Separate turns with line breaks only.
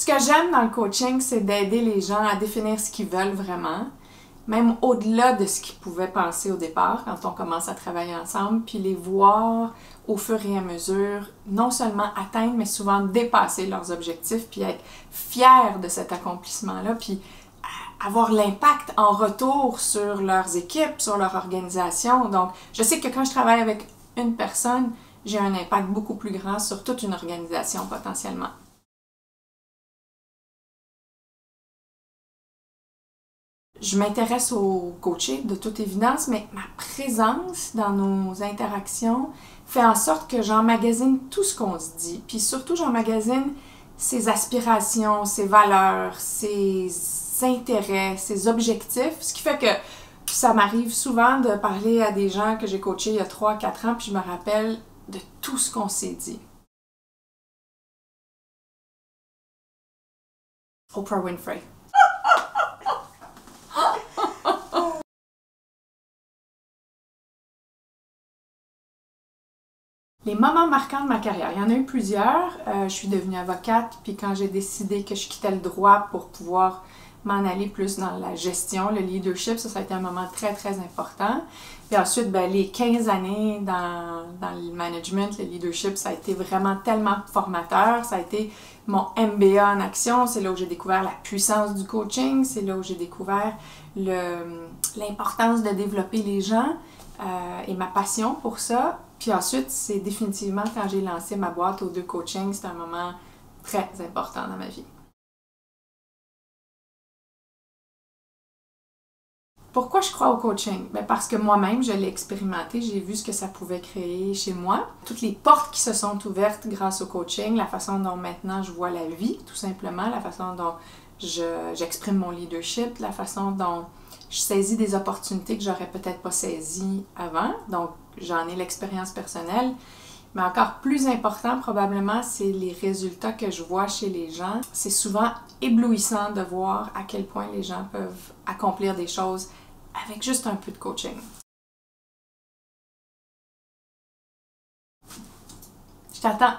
Ce que j'aime dans le coaching, c'est d'aider les gens à définir ce qu'ils veulent vraiment, même au-delà de ce qu'ils pouvaient penser au départ quand on commence à travailler ensemble, puis les voir au fur et à mesure, non seulement atteindre, mais souvent dépasser leurs objectifs, puis être fiers de cet accomplissement-là, puis avoir l'impact en retour sur leurs équipes, sur leur organisation. Donc, je sais que quand je travaille avec une personne, j'ai un impact beaucoup plus grand sur toute une organisation potentiellement. Je m'intéresse au coaching de toute évidence, mais ma présence dans nos interactions fait en sorte que j'emmagasine tout ce qu'on se dit. Puis surtout, j'emmagasine ses aspirations, ses valeurs, ses intérêts, ses objectifs. Ce qui fait que ça m'arrive souvent de parler à des gens que j'ai coachés il y a 3-4 ans, puis je me rappelle de tout ce qu'on s'est dit. Oprah Winfrey. Les moments marquants de ma carrière, il y en a eu plusieurs. Je suis devenue avocate, puis quand j'ai décidé que je quittais le droit pour pouvoir m'en aller plus dans la gestion, le leadership, ça a été un moment très, très important. Puis ensuite, les 15 années dans le management, le leadership, ça a été vraiment tellement formateur. Ça a été mon MBA en action. C'est là où j'ai découvert la puissance du coaching. C'est là où j'ai découvert l'importance de développer les gens et ma passion pour ça. Puis ensuite, c'est définitivement quand j'ai lancé ma boîte aux 2 coachings, c'est un moment très important dans ma vie. Pourquoi je crois au coaching? Parce que moi-même, je l'ai expérimenté, j'ai vu ce que ça pouvait créer chez moi. Toutes les portes qui se sont ouvertes grâce au coaching, la façon dont maintenant je vois la vie, tout simplement, la façon dont j'exprime mon leadership, la façon dont je saisis des opportunités que j'aurais peut-être pas saisies avant. Donc, j'en ai l'expérience personnelle. Mais encore plus important, probablement, c'est les résultats que je vois chez les gens. C'est souvent éblouissant de voir à quel point les gens peuvent accomplir des choses avec juste un peu de coaching. Je t'attends!